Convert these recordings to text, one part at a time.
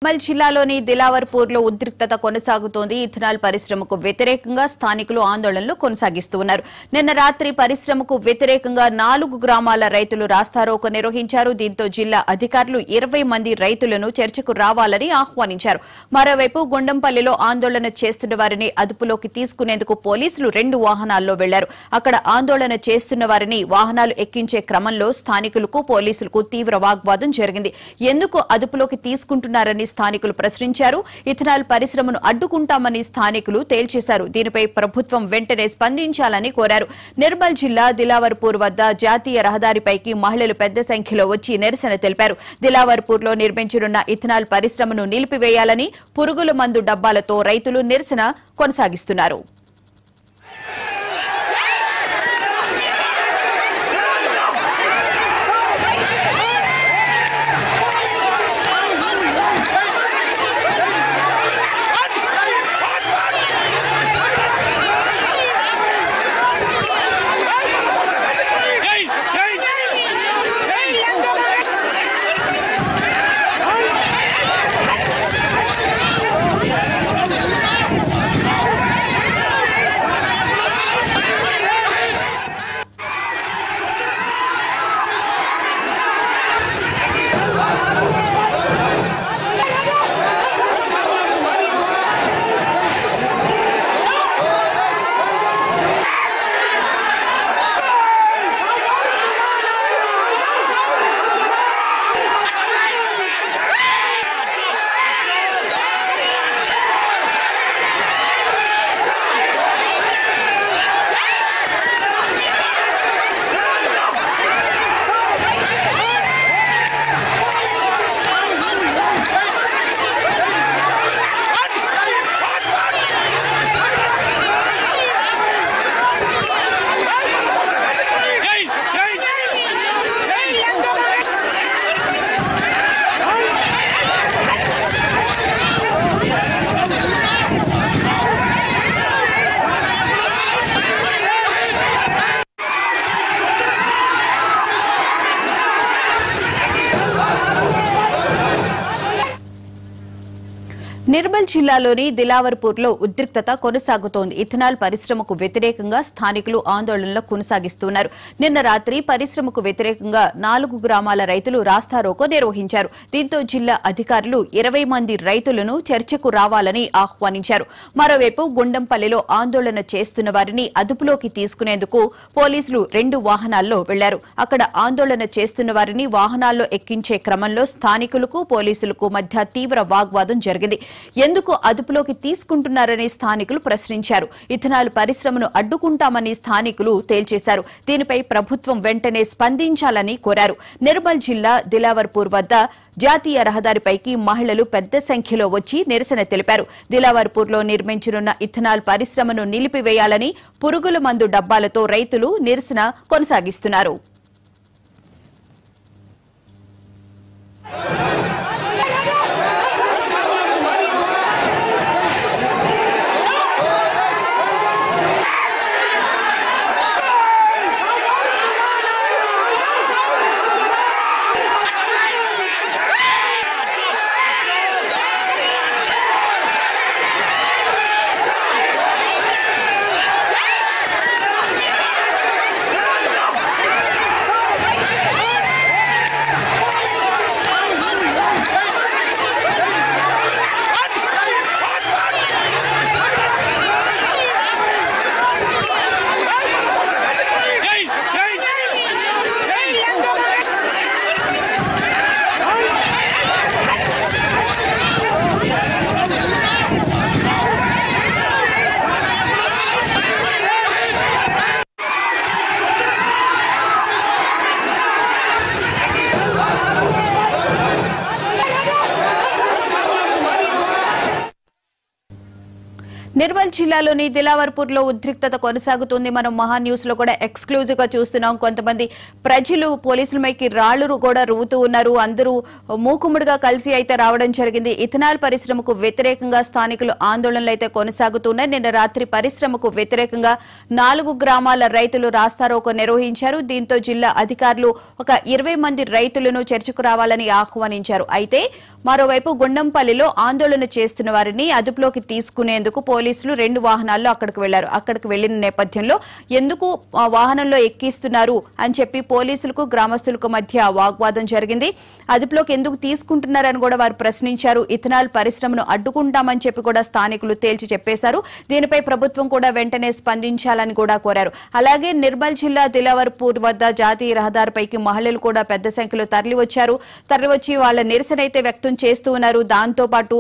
నిర్మల్ జిల్లాలోని దిలావర్పూర్లో ఉద్రిక్తత కొనసాగుతోంది. ఇథనాల్ పరిశ్రమకు వ్యతిరేకంగా స్థానికులు ఆందోళనలు కొనసాగిస్తున్నారు. నిన్న రాత్రి పరిశ్రమకు వ్యతిరేకంగా 4 గ్రామాల రైతులు రాస్తారోకో నిర్వహించారు. దీంతో జిల్లా అధికారులు 20 మంది రైతులను చర్చకు రావాలని ఆహ్వానించారు. మరోవైపు గుండంపల్లిలో ఆందోళన చేస్తున్న వారిని అదుపులోకి తీసుకునేందుకు పోలీసులు 2 వాహనాల్లో వెళ్లారు. అక్కడ ఆందోళన చేస్తున్న వారిని వాహనాలు ఎక్కించే క్రమంలో స్థానికులకు పోలీసులకు తీవ్ర వాగ్వాదం జరిగింది. ఎందుకు అదుపులోకి తీసుకుంటున్నారని స్థానికులు ప్రశ్నించారు. ఇథనాల్ పరిశ్రమను అడ్డుకుంటామని స్థానికులు తేల్చేశారు. దీనిపై ప్రభుత్వం వెంటనే స్పందించాలని కోరారు. నిర్మల్ జిల్లా దిలావర్పూర్ వద్ద జాతీయ రహదారిపైకి మహిళలు పెద్ద సంఖ్యలో వచ్చి నిరసన తెలిపారు. దిలావర్పూర్లో నిర్మించనున్న ఇథనాల్ పరిశ్రమను నిలిపివేయాలని పురుగుల మందు డబ్బాలతో రైతులు నిరసన కొనసాగిస్తున్నారు. నిర్మల్ జిల్లాలోని దిలావర్పూర్లో ఉద్రిక్తత కొనసాగుతోంది. ఇథనాల్ పరిశ్రమకు వ్యతిరేకంగా స్థానికులు ఆందోళనలు కొనసాగిస్తున్నారు. నిన్న రాత్రి పరిశ్రమకు వ్యతిరేకంగా 4 గ్రామాల రైతులు రాస్తారోకో నిర్వహించారు. దీంతో జిల్లా అధికారులు 20 మంది రైతులను చర్చకు రావాలని ఆహ్వానించారు. మరోవైపు గుండంపల్లిలో ఆందోళన చేస్తున్న వారిని అదుపులోకి తీసుకునేందుకు పోలీసులు 2 వాహనాల్లో వెళ్లారు. అక్కడ ఆందోళన చేస్తున్న వారిని వాహనాల్లో ఎక్కించే క్రమంలో స్థానికులకు పోలీసులకు మధ్య తీవ్ర వాగ్వాదం జరిగింది. ఎందుకు అదుపులోకి తీసుకుంటున్నారని స్థానికులు ప్రశ్నించారు. ఇథనాల్ పరిశ్రమను అడ్డుకుంటామని స్థానికులు తేల్చేశారు. దీనిపై ప్రభుత్వం వెంటనే స్పందించాలని కోరారు. నిర్మల్ జిల్లా దిలావర్పూర్ వద్ద జాతీయ రహదారిపైకి మహిళలు పెద్ద సంఖ్యలో వచ్చి నిరసన తెలిపారు. దిలావర్పూర్లో నిర్మించనున్న ఇథనాల్ పరిశ్రమను నిలిపివేయాలని పురుగుల మందు డబ్బాలతో రైతులు నిరసన కొనసాగిస్తున్నారు. నిర్మల్ జిల్లాలోని దిలావర్పూర్ లో ఉద్రిక్తత కొనసాగుతుంది. మనం మహా న్యూస్ లో కూడా ఎక్స్క్లూజివ్ గా చూస్తున్నాం. కొంతమంది ప్రజలు పోలీసులపైకి రాళ్లు కూడా రువ్వుతూ ఉన్నారు. అందరూ మూకుముడిగా కలిసి అయితే రావడం జరిగింది. ఇథనాల్ పరిశ్రమకు వ్యతిరేకంగా స్థానికులు ఆందోళనలు అయితే కొనసాగుతున్నాయి. నిన్న రాత్రి పరిశ్రమకు వ్యతిరేకంగా 4 గ్రామాల రైతులు రాస్తారోకో నిర్వహించారు. దీంతో జిల్లా అధికారులు ఒక 20 మంది రైతులను చర్చకు రావాలని ఆహ్వానించారు. అయితే మరోవైపు గుండంపల్లిలో ఆందోళన చేస్తున్న వారిని అదుపులోకి తీసుకునేందుకు పోలీసులు 2 వాహనాల్లో అక్కడికి వెళ్లారు. అక్కడికి వెళ్లిన నేపథ్యంలో ఎందుకు వాహనంలో ఎక్కిస్తున్నారు అని చెప్పి పోలీసులకు గ్రామస్తులకు మధ్య వాగ్వాదం జరిగింది. అదుపులోకి ఎందుకు తీసుకుంటున్నారని కూడా వారు ప్రశ్నించారు. ఇథనాల్ పరిశ్రమను అడ్డుకుంటామని చెప్పి కూడా స్థానికులు తేల్చి చెప్పేశారు. దీనిపై ప్రభుత్వం కూడా వెంటనే స్పందించాలని కూడా కోరారు. అలాగే నిర్మల్ జిల్లా దిలావర్పూర్ వద్ద జాతీయ రహదారిపైకి మహిళలు కూడా పెద్ద సంఖ్యలో తరలివచ్చి వాళ్ళ నిరసన అయితే వ్యక్తం చేస్తూ ఉన్నారు. దాంతో పాటు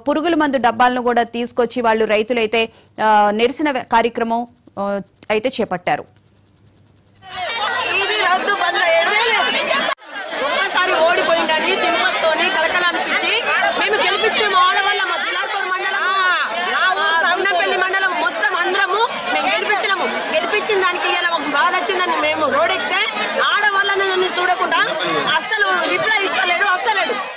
పురుగుల మందు డబ్బాలను కూడా తీసుకొచ్చి వాళ్ళు రైతులైతే నిరసన కార్యక్రమం అయితే చేపట్టారు. ఓడిపోయిందని సింపత్తోని కలకలనిపించి మేము గెలిపించిన ఆడవాళ్ళ మా దిలావర్పూర్ మండలం గుండంపల్లి మండలం మొత్తం అందరము మేము గెలిపించిన దానికి ఇలా ఒక బాధ వచ్చిందని మేము రోడెక్కితే ఆడవాళ్ళని చూడకుండా అస్సలు రిప్లై ఇస్తలేడు.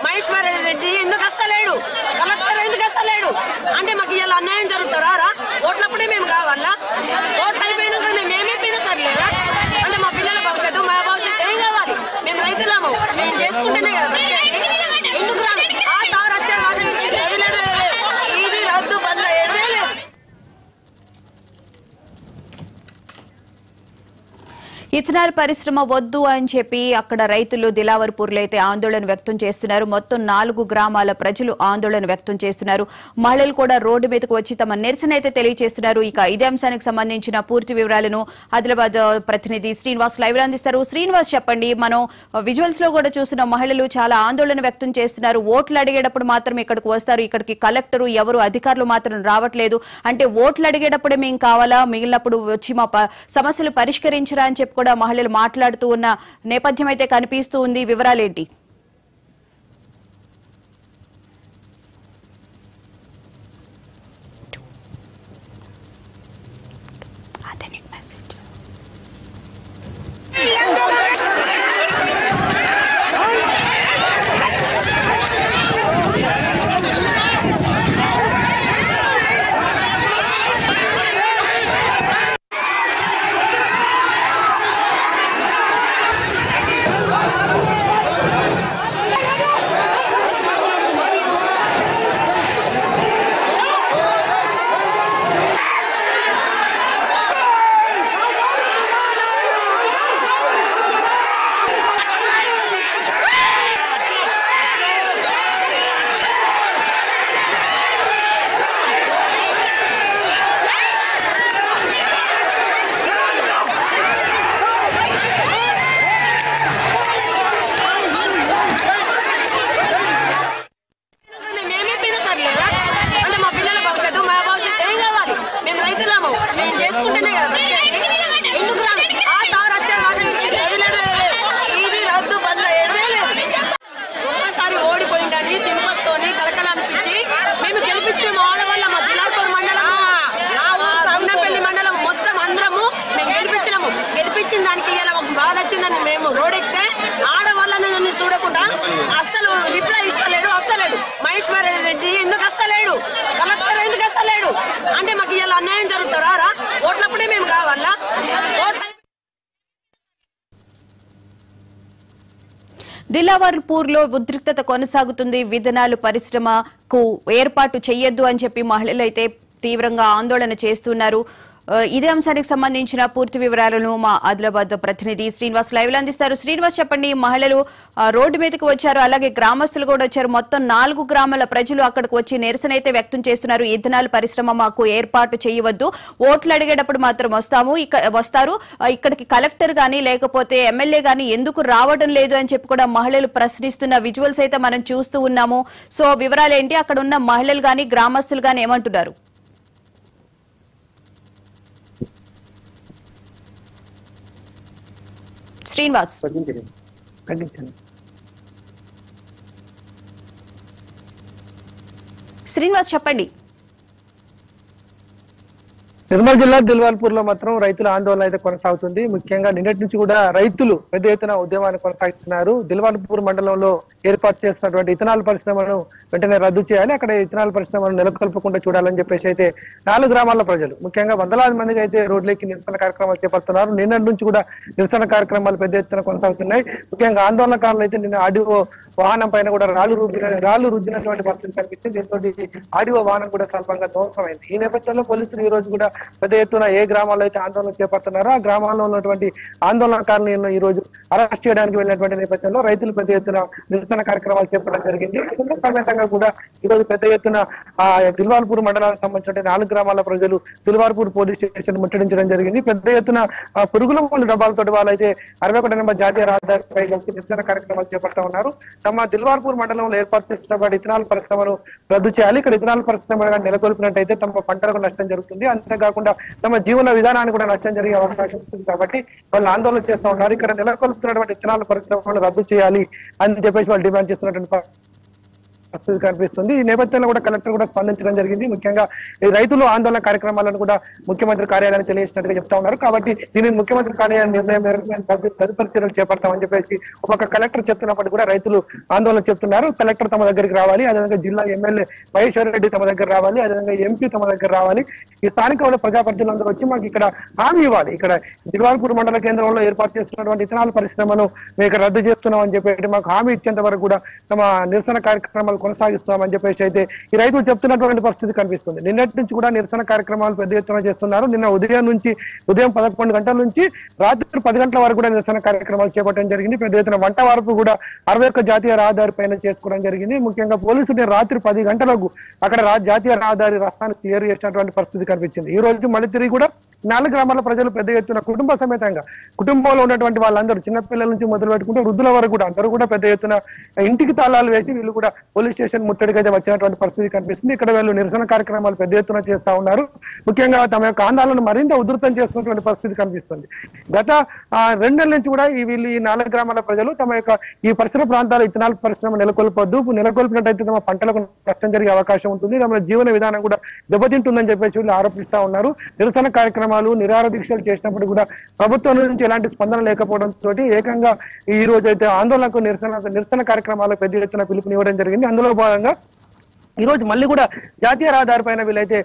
మహేశ్వర రెడ్డి ఎందుకు వస్తలేడు, కలెక్టర్ ఎందుకు వస్తలేడు అంటే మాకు ఇలా అన్యాయం జరుగుతారా? ఓట్లప్పుడే మేము కావాలా? ఓట్లు అయిపోయినాక మేము ఏమైపోయినా సర్లేదా అంటే మా పిల్లల భవిష్యత్తు మా భవిష్యత్తు ఏం కావాలి? మేము రైతులము, మేము చేసుకుంటేనే కదా. ఎందుకు రా ఆ సార్ వచ్చారు ఇది రద్దు బంద్ ఏడవేలేదు. ఇథనాల్ పరిశ్రమ వద్దు అని చెప్పి అక్కడ రైతులు దిలావర్పూర్లో అయితే ఆందోళన వ్యక్తం చేస్తున్నారు. మొత్తం 4 గ్రామాల ప్రజలు ఆందోళన వ్యక్తం చేస్తున్నారు. మహిళలు కూడా రోడ్డు మీదకు వచ్చి తమ నిరసన అయితే తెలియజేస్తున్నారు. ఇక ఇదే అంశానికి సంబంధించిన పూర్తి వివరాలను ఆదిలాబాద్ ప్రతినిధి శ్రీనివాస్ లైవ్ లో అందిస్తారు. శ్రీనివాస్, చెప్పండి. మనం విజువల్స్ లో కూడా చూసిన మహిళలు చాలా ఆందోళన వ్యక్తం చేస్తున్నారు. ఓట్లు అడిగేటప్పుడు మాత్రం ఇక్కడికి వస్తారు, ఇక్కడికి కలెక్టరు ఎవరు అధికారులు మాత్రం రావట్లేదు. అంటే ఓట్లు అడిగేటప్పుడే మేము కావాలా, మిగిలినప్పుడు వచ్చి మా సమస్యలు పరిష్కరించరా అని చెప్పి కూడా మహిళలు మాట్లాడుతూ ఉన్న నేపథ్యం అయితే కనిపిస్తూ ఉంది. వివరాలేంటి? ఓడిపోయిందని సింపత్తోని కలకలనిపించి మేము గెలిపించిన ఆడవాళ్ళ మా దిలావర్పూర్ మండలం గుండంపల్లి మండలం మొత్తం అందరము మేము గెలిపించిన దానికి ఇలా ఒక బాధ వచ్చిందని మేము రోడెక్కితే ఆడవాళ్ళని చూడకుండా అస్సలు రిప్లై ఇస్తలేడు. మహేశ్వర రెడ్డి ఎందుకు వస్తలేడు, కలెక్టర్ ఎందుకు వస్తలేడు అంటే మాకు ఇలా అన్యాయం జరుగుతారా? ఓట్లప్పుడే మేము కావాలా? దిలావర్పూర్ లో ఉద్రిక్తత కొనసాగుతుంది. విధనాలు పరిశ్రమకు ఏర్పాటు చేయొద్దు అని చెప్పి మహిళలు అయితే తీవ్రంగా ఆందోళన చేస్తున్నారు. ఇదే అంశానికి సంబంధించిన పూర్తి వివరాలను మా ఆదిలాబాద్ ప్రతినిధి శ్రీనివాస్ లైవ్ లో అందిస్తారు. శ్రీనివాస్, చెప్పండి. మహిళలు రోడ్డు మీదకి వచ్చారు, అలాగే గ్రామస్తులు కూడా వచ్చారు. మొత్తం 4 గ్రామాల ప్రజలు అక్కడికి వచ్చి నిరసన అయితే వ్యక్తం చేస్తున్నారు. ఇథనాల్ పరిశ్రమ మాకు ఏర్పాటు చేయవద్దు, ఓట్లు అడిగేటప్పుడు మాత్రం వస్తారు, ఇక్కడికి కలెక్టర్ గానీ లేకపోతే ఎమ్మెల్యే గానీ ఎందుకు రావడం లేదు అని చెప్పి కూడా మహిళలు ప్రశ్నిస్తున్న విజువల్స్ అయితే మనం చూస్తూ ఉన్నాము. సో వివరాలేంటి? అక్కడ ఉన్న మహిళలు గానీ గ్రామస్తులు గానీ ఏమంటున్నారు? శ్రీనివాస్, శ్రీనివాస్ చెప్పండి. నిర్మల్ జిల్లా దిల్వాల్పూర్ లో మాత్రం రైతుల ఆందోళన అయితే కొనసాగుతుంది. ముఖ్యంగా నిన్నటి నుంచి కూడా రైతులు పెద్ద ఎత్తున ఉద్యమాన్ని కొనసాగిస్తున్నారు. దిల్వాల్పూర్ మండలంలో ఏర్పాటు చేసినటువంటి ఇథనాల్ పరిశ్రమను వెంటనే రద్దు చేయాలి, అక్కడ ఇథనాల్ పరిశ్రమను నెలకొల్పకుండా చూడాలని చెప్పేసి అయితే 4 గ్రామాల ప్రజలు ముఖ్యంగా వందలాది మందికి అయితే రోడ్లెక్కి నిరసన కార్యక్రమాలు చేపడుతున్నారు. నిన్నటి నుంచి కూడా నిరసన కార్యక్రమాలు పెద్ద ఎత్తున కొనసాగుతున్నాయి. ముఖ్యంగా ఆందోళనకారులు అయితే నిన్న ఆడియో వాహనం పైన కూడా రాళ్లు రుద్దినటువంటి పరిస్థితి కనిపిస్తుంది. దీంతో ఆడియో వాహనం కూడా స్వల్పంగా ధ్వంసమైంది. ఈ నేపథ్యంలో పోలీసులు ఈ రోజు కూడా పెద్ద ఎత్తున ఏ గ్రామాల్లో అయితే ఆందోళన చేపడుతున్నారో ఆ గ్రామాల్లో ఉన్నటువంటి ఆందోళనకారులను ఈ రోజు అరెస్ట్ చేయడానికి వెళ్ళినటువంటి నేపథ్యంలో రైతులు పెద్ద ఎత్తున నిరసన కార్యక్రమాలు చేపట్టడం జరిగింది. సమేతంగా కూడా ఈ రోజు పెద్ద ఎత్తున దిల్వాల్పూర్ మండలానికి సంబంధించిన 4 గ్రామాల ప్రజలు దిల్వాల్పూర్ పోలీస్ స్టేషన్ ముట్టడించడం జరిగింది. పెద్ద ఎత్తున పురుగుల మందు డబ్బాలతో వాళ్ళైతే 61 నెంబర్ జాతీయ రహదారిపై కలిసి నిరసన కార్యక్రమాలు చేపడతా ఉన్నారు. తమ దిల్వాల్పూర్ మండలంలో ఏర్పాటు చేసినటువంటి ఇథనాల్ పరిశ్రమను రద్దు చేయాలి, ఇక్కడ ఇథనాల్ పరిశ్రమ నెలకొల్పినట్టయితే తమ పంటలకు నష్టం జరుగుతుంది, అంతేకాకుండా తమ జీవన విధానానికి కూడా నష్టం జరిగే అవకాశం ఉంటుంది కాబట్టి వాళ్ళు ఆందోళన చేస్తూ ఉన్నారు. ఇక్కడ నెలకొల్పుతున్నటువంటి ఇథనాల్ పరిశ్రమను రద్దు చేయాలి అని చెప్పేసి వాళ్ళు డిమాండ్ చేస్తున్నటువంటి పరిస్థితి కనిపిస్తుంది. ఈ నేపథ్యంలో కూడా కలెక్టర్ కూడా స్పందించడం జరిగింది. ముఖ్యంగా ఈ రైతులు ఆందోళన కార్యక్రమాలను కూడా ముఖ్యమంత్రి కార్యాలయాన్ని తెలియజేసినట్టుగా చెప్తా ఉన్నారు. కాబట్టి దీనిని ముఖ్యమంత్రి కార్యాలయం నిర్ణయం మేరకు తదుపరి చర్యలు చేపడతామని చెప్పేసి ఒక కలెక్టర్ చెప్తున్నప్పటికీ కూడా రైతులు ఆందోళన చెప్తున్నారు. కలెక్టర్ తమ దగ్గరికి రావాలి, అదేవిధంగా జిల్లా ఎమ్మెల్యే మహేశ్వర్ రెడ్డి తమ దగ్గర రావాలి, అదేవిధంగా ఎంపీ తమ దగ్గర రావాలి. ఈ స్థానిక ప్రజాప్రతినిధులందరూ వచ్చి మాకు ఇక్కడ హామీ ఇవ్వాలి. ఇక్కడ దిల్వాల్పూర్ మండల కేంద్రంలో ఏర్పాటు చేస్తున్నటువంటి ఇథనాల్ పరిశ్రమను మేము ఇక్కడ రద్దు చేస్తున్నాం అని చెప్పి మాకు హామీ ఇచ్చేంత వరకు కూడా తమ నిరసన కార్యక్రమాలు కొనసాగిస్తామని చెప్పేసి అయితే ఈ రైతులు చెప్తున్నటువంటి పరిస్థితి కనిపిస్తుంది. నిన్నటి నుంచి కూడా నిరసన కార్యక్రమాలు పెద్ద ఎత్తున చేస్తున్నారు. నిన్న ఉదయం 11 గంటల నుంచి రాత్రి 10 గంటల వరకు కూడా నిరసన కార్యక్రమాలు చేపట్టడం జరిగింది. పెద్ద ఎత్తున వంట వరకు కూడా 61 జాతీయ రహదారి పైన చేసుకోవడం జరిగింది. ముఖ్యంగా పోలీసులు రాత్రి 10 గంటలకు అక్కడ జాతీయ రహదారి రస్తాన్ని క్లియర్ చేసినటువంటి పరిస్థితి కనిపించింది. ఈ రోజు మళ్ళీ తిరిగి కూడా 4 గ్రామాల ప్రజలు పెద్ద ఎత్తున కుటుంబ సమేతంగా కుటుంబంలో ఉన్నటువంటి వాళ్ళందరూ చిన్నపిల్లల నుంచి మొదలు పెట్టుకుంటే వృద్ధుల వరకు కూడా అందరూ కూడా పెద్ద ఎత్తున ఇంటికి తాళాలు వేసి వీళ్ళు కూడా పోలీస్ స్టేషన్ ముట్టడికైతే వచ్చినటువంటి పరిస్థితి కనిపిస్తుంది. ఇక్కడ వీళ్ళు నిరసన కార్యక్రమాలు పెద్ద ఎత్తున చేస్తా ఉన్నారు. ముఖ్యంగా తమ యొక్క ఆందోళనను మరింత ఉధృతం చేస్తున్నటువంటి పరిస్థితి కనిపిస్తుంది. గత 2 నెలల నుంచి కూడా వీళ్ళు ఈ 4 గ్రామాల ప్రజలు తమ యొక్క ఈ పరిసర ప్రాంతాల ఇథనాల్ పరిశ్రమ నెలకొల్పినట్టయితే తమ పంటలకు నష్టం జరిగే అవకాశం ఉంటుంది, తమ జీవన విధానం కూడా దెబ్బతింటుందని చెప్పేసి వీళ్ళు ఆరోపిస్తా ఉన్నారు. నిరసన కార్యక్రమాలు నిరాహార దీక్షలు చేసినప్పుడు కూడా ప్రభుత్వం నుంచి ఎలాంటి స్పందన లేకపోవడంతో ఏకంగా ఈ రోజు అయితే ఆందోళనకు నిరసన కార్యక్రమాలకు పెద్ద ఎత్తున పిలుపునివ్వడం జరిగింది. అందులో భాగంగా ఈ రోజు మళ్ళీ కూడా జాతీయ రహదారి పైన వీళ్ళైతే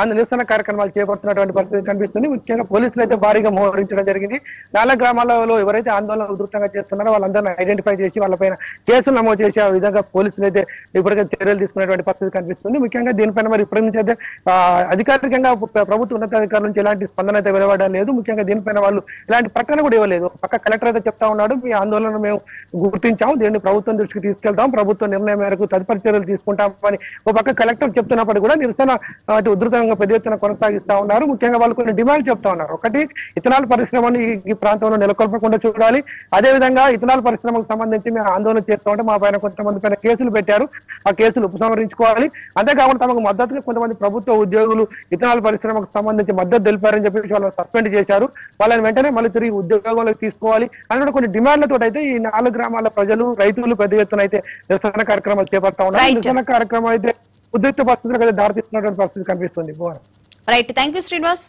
నిరసన కార్యక్రమాలు చేపడుతున్నటువంటి పరిస్థితి కనిపిస్తుంది. ముఖ్యంగా పోలీసులు అయితే భారీగా మోహరించడం జరిగింది. 4 గ్రామాలలో ఎవరైతే ఆందోళన ఉధృతంగా చేస్తున్నారో వాళ్ళందరినీ ఐడెంటిఫై చేసి వాళ్ళపైన కేసులు నమోదు చేసే విధంగా పోలీసులు అయితే ఇప్పటికే చర్యలు తీసుకునేటువంటి పరిస్థితి కనిపిస్తుంది. ముఖ్యంగా దీనిపైన మరి ఇప్పటి నుంచి అయితే అధికారికంగా ప్రభుత్వ ఉన్నతాధికారుల నుంచి ఎలాంటి స్పందన అయితే వెలువడడం లేదు. ముఖ్యంగా దీనిపైన వాళ్ళు ఎలాంటి ప్రకటన కూడా ఇవ్వలేదు. పక్క కలెక్టర్ అయితే చెప్తా ఉన్నాడు, మీ ఆందోళన మేము గుర్తించాము, దీన్ని ప్రభుత్వం దృష్టికి తీసుకెళ్తాం, ప్రభుత్వ నిర్ణయం మేరకు తదుపరి చర్యలు తీసుకుంటామని ఒక పక్క కలెక్టర్ చెప్తున్నప్పుడు కూడా నిరసన ఉధృతంగా పెద్ద ఎత్తున కొనసాగిస్తా ఉన్నారు. ముఖ్యంగా వాళ్ళు కొన్ని డిమాండ్ చెప్తా ఉన్నారు. ఒకటి, ఇథనాల్ పరిశ్రమను ఈ ప్రాంతంలో నెలకొల్పకుండా చూడాలి. అదేవిధంగా ఇథనాల్ పరిశ్రమకు సంబంధించి మేము ఆందోళన చేస్తూ ఉంటే మా పైన కొంతమంది పైన కేసులు పెట్టారు, ఆ కేసులు ఉపసంహరించుకోవాలి. అంతేకాకుండా తమకు మద్దతుగా కొంతమంది ప్రభుత్వ ఉద్యోగులు ఇథనాల్ పరిశ్రమకు సంబంధించి మద్దతు తెలిపారని చెప్పి వాళ్ళని సస్పెండ్ చేశారు. వాళ్ళని వెంటనే మళ్ళీ తిరిగి ఉద్యోగంలోకి తీసుకోవాలి అని కొన్ని డిమాండ్లతో అయితే ఈ 4 గ్రామాల ప్రజలు రైతులు పెద్ద ఎత్తున అయితే నిరసన కార్యక్రమాలు చేపడతా ఉన్నారు. నిరసన కార్యక్రమం అయితే ఉద్రిక్త పరిస్థితులకు అయితే దారితీస్తున్నటువంటి పరిస్థితి కనిపిస్తుంది. Right, thank you Srinivas.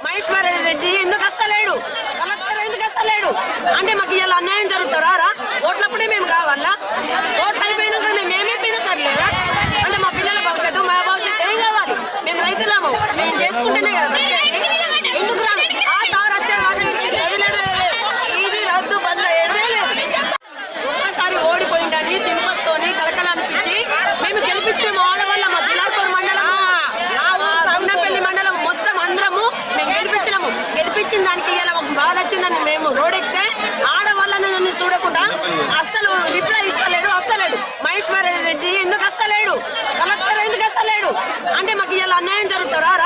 Maheshwar Reddy ఎందుకు వస్తలేడు, కలెక్టర్ ఎందుకు వస్తలేడు అంటే మాకు ఇలా అన్యాయం జరుగుతారా? ఓట్లప్పుడే మేము కావాలా? ఓట్లు అయిపోయినాక మేము ఏమైపోయినా సర్లేదా అంటే మా పిల్లల భవిష్యత్తు మా భవిష్యత్తు ఏం కావాలి? మేము రైతులము, మేము చేసుకుంటేనే కదా. ఎందుకు రాను? ఆ సార్ వచ్చే ఇది రద్దు బంద్ ఏడవే లేదు. ఒక్కసారి ఓడిపోయిందని సింపత్తోని కలకలనిపించి మేము గెలిపించిన ఆడవాళ్ళ మా దిల్వాల్పూర్ మండలం, ఉన్నపల్లి మండలం మొత్తం అందరము మేము గెలిపించిన దానికి ఇలా బాధ వచ్చిందని మేము రోడెక్కితే ఆడవాళ్ళని చూడకుండా అస్సలు రిప్లై ఇస్తలేడు. మహేశ్వర్ రెడ్డి ఎందుకు వస్తలేడు, కలెక్టర్ ఎందుకు వస్తలేడు అంటే మాకు ఇలా అన్యాయం జరుగుతారా?